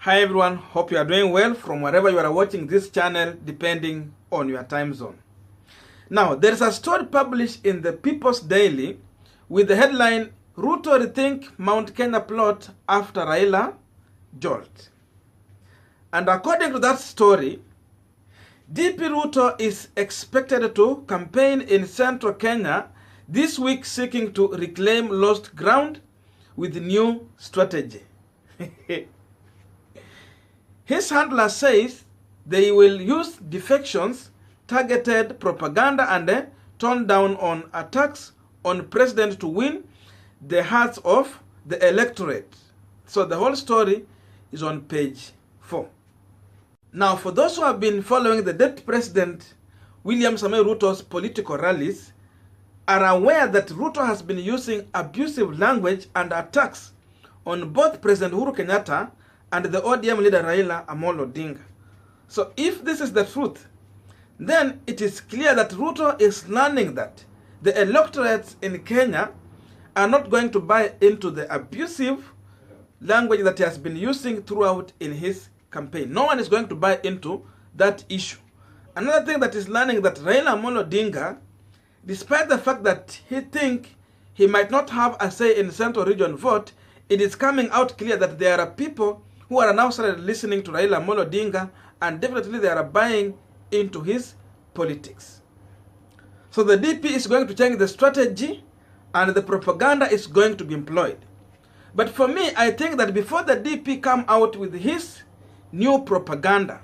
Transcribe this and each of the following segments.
Hi everyone, hope you are doing well from wherever you are watching this channel depending on your time zone. Now, there is a story published in the People's Daily with the headline, Ruto rethink Mount Kenya plot after Raila jolt. And according to that story, DP Ruto is expected to campaign in central Kenya this week seeking to reclaim lost ground with new strategy. His handler says they will use defections, targeted propaganda, and tone down on attacks on president to win the hearts of the electorate. So the whole story is on page 4. Now, for those who have been following the Deputy President William Ruto's political rallies, are aware that Ruto has been using abusive language and attacks on both President Uhuru Kenyatta and the ODM leader Raila Amolo Odinga. So if this is the truth, then it is clear that Ruto is learning that the electorates in Kenya are not going to buy into the abusive language that he has been using throughout in his campaign. No one is going to buy into that issue. Another thing that is learning that Raila Amolo Odinga, despite the fact that he thinks he might not have a say in Central Region vote, it is coming out clear that there are people who are now started listening to Raila Amolo Odinga, and definitely they are buying into his politics. So the DP is going to change the strategy and the propaganda is going to be employed. But for me, I think that before the DP come out with his new propaganda,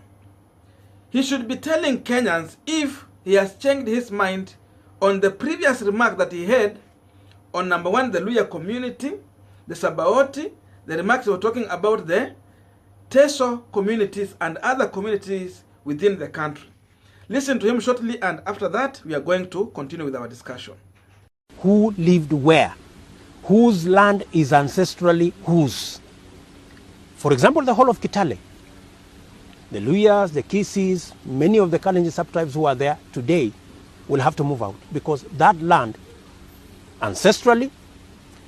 he should be telling Kenyans if he has changed his mind on the previous remark that he had on number one, the Luya community, the Sabaoti, the remarks were talking about the Teso communities and other communities within the country. Listen to him shortly, and after that, we are going to continue with our discussion. Who lived where? Whose land is ancestrally whose? For example, the whole of Kitale. The Luyas, the Kisis, many of the Kalenjin subtribes who are there today will have to move out because that land ancestrally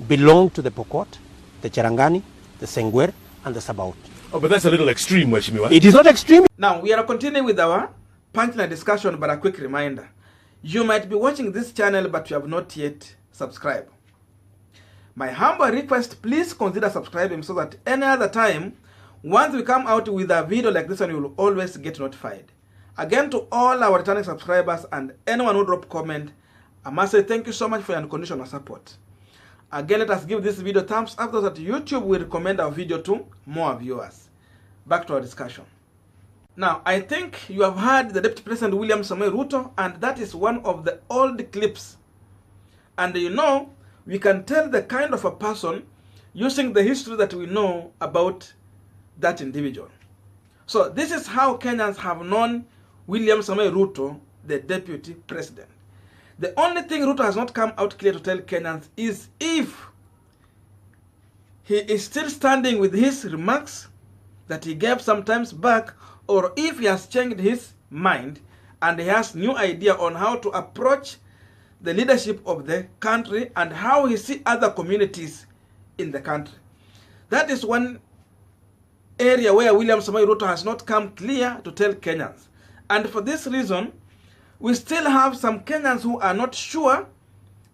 belonged to the Pokot, the Cherangani, the Sengwer, and the Sabaot. Oh, but that's a little extreme, Mheshimiwa. It is not extreme. Now, we are continuing with our Punchline discussion, but a quick reminder. You might be watching this channel, but you have not yet subscribed. My humble request, please consider subscribing so that any other time, once we come out with a video like this one, you will always get notified. Again, to all our returning subscribers and anyone who dropped comment, I must say thank you so much for your unconditional support. Again, let us give this video thumbs up so that YouTube will recommend our video to more viewers. Back to our discussion. Now, I think you have heard the Deputy President William Ruto, and that is one of the old clips. And you know, we can tell the kind of a person using the history that we know about that individual. So this is how Kenyans have known William Ruto, the Deputy President. The only thing Ruto has not come out clear to tell Kenyans is if he is still standing with his remarks that he gave some times back, or if he has changed his mind and he has new idea on how to approach the leadership of the country and how he sees other communities in the country. That is one area where William Ruto has not come clear to tell Kenyans. And for this reason, we still have some Kenyans who are not sure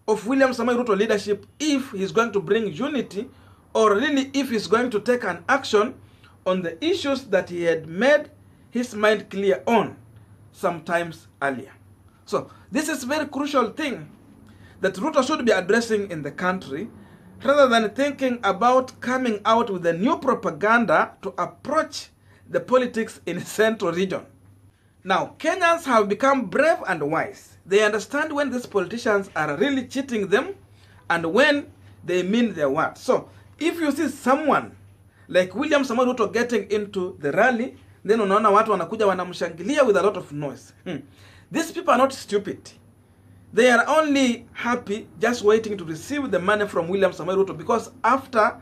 of William Ruto leadership, if he's going to bring unity or really if he's going to take an action on the issues that he had made his mind clear on sometimes earlier. So this is a very crucial thing that Ruto should be addressing in the country rather than thinking about coming out with a new propaganda to approach the politics in Central Region. Now, Kenyans have become brave and wise. They understand when these politicians are really cheating them and when they mean their words. So, if you see someone like William Ruto getting into the rally, then unaona watu wanakuja wanamshangilia with a lot of noise. These people are not stupid. They are only happy just waiting to receive the money from William Ruto, because after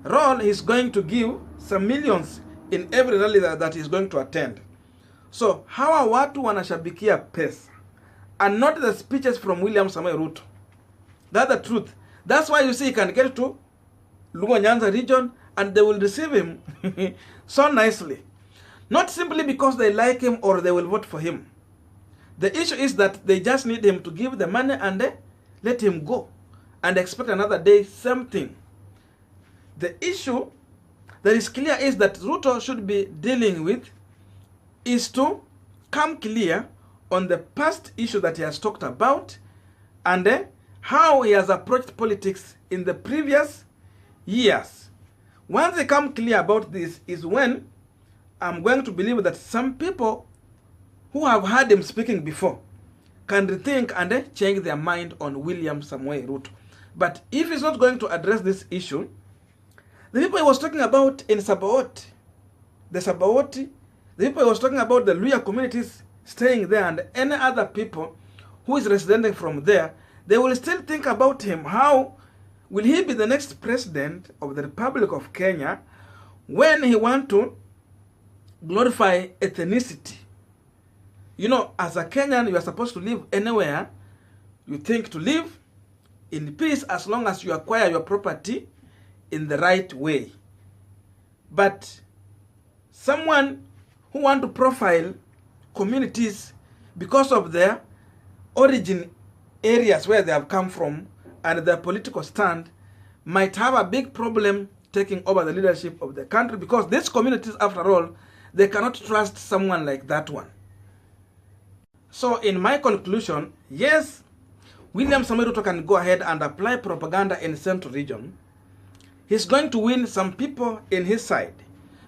all, he's going to give some millions in every rally that he's going to attend. So, hawa watu wanashabikia pesa and not the speeches from William Ruto. That's the truth. That's why you see he can get to Lugo Nyanza region and they will receive him so nicely. Not simply because they like him or they will vote for him. The issue is that they just need him to give the money and let him go and expect another day, same thing. The issue that is clear is that Ruto should be dealing with is to come clear on the past issue that he has talked about and how he has approached politics in the previous years. Once they come clear about this is when I'm going to believe that some people who have heard him speaking before can rethink and change their mind on William Samoei Ruto. But if he's not going to address this issue, the people he was talking about in Surppot, the people he was talking about, the Luhya communities staying there and any other people who is residing from there, they will still think about him. How will he be the next president of the Republic of Kenya when he want to glorify ethnicity? You know, as a Kenyan, you are supposed to live anywhere you think to live in peace as long as you acquire your property in the right way. But someone who want to profile communities because of their origin areas where they have come from and their political stand might have a big problem taking over the leadership of the country, because these communities, after all, they cannot trust someone like that one. So in my conclusion, yes, William Samoei Ruto can go ahead and apply propaganda in Central Region. He's going to win some people in his side.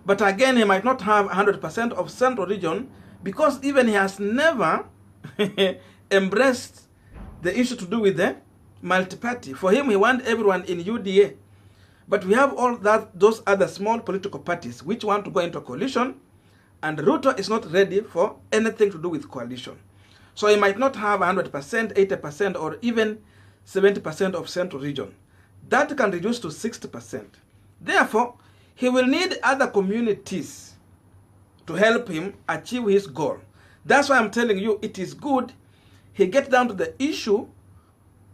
But again, he might not have 100% of Central Region, because even he has never embraced the issue to do with the multi-party. For him, he wants everyone in UDA. But we have all those other small political parties which want to go into a coalition, and Ruto is not ready for anything to do with coalition. So he might not have 100%, 80%, or even 70% of Central Region. That can reduce to 60%. Therefore, he will need other communities to help him achieve his goal. That's why I'm telling you it is good he gets down to the issue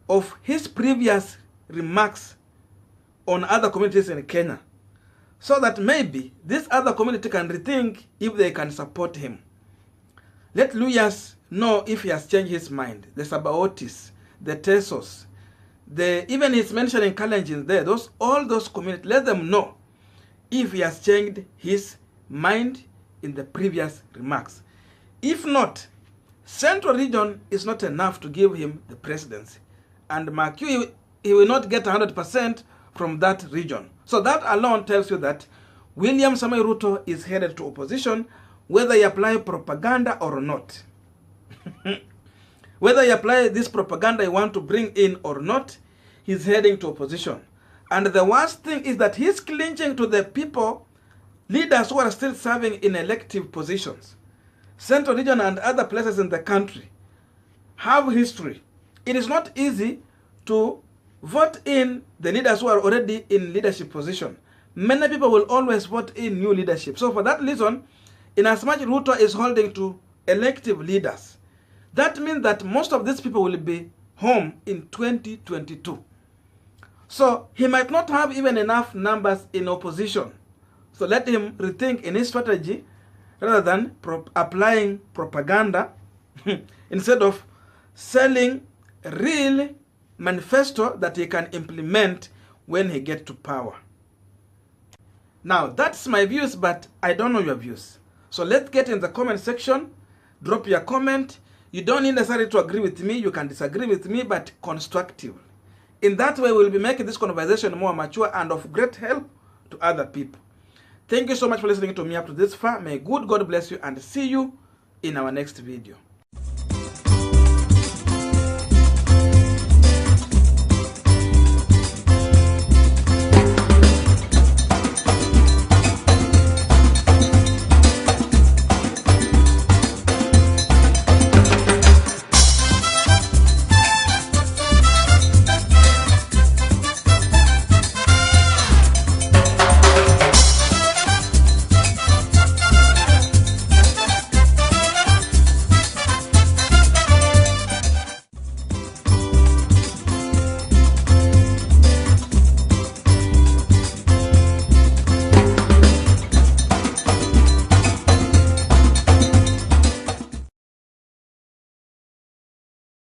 of his previous remarks on other communities in Kenya, so that maybe this other community can rethink if they can support him. Let Luhyas know if he has changed his mind. The Sabaotis, the Tesos, even he's mentioning Kalenjin there, all those communities, let them know if he has changed his mind in the previous remarks. If not, Central Region is not enough to give him the presidency. And mark you, he will not get 100% from that region. So that alone tells you that William Samoei Ruto is headed to opposition, whether he apply propaganda or not. Whether he apply this propaganda he want to bring in or not, he's heading to opposition. And the worst thing is that he's clinching to the people, leaders who are still serving in elective positions. Central Region and other places in the country have history. It is not easy to vote in the leaders who are already in leadership position. Many people will always vote in new leadership. So for that reason, in as much Ruto is holding to elective leaders, that means that most of these people will be home in 2022. So he might not have even enough numbers in opposition. So let him rethink in his strategy rather than applying propaganda instead of selling real manifesto that he can implement when he gets to power. Now, that's my views, but I don't know your views. So let's get in the comment section. Drop your comment. You don't need necessarily to agree with me. You can disagree with me, but constructive. In that way, we'll be making this conversation more mature and of great help to other people. Thank you so much for listening to me up to this far. May good God bless you and see you in our next video.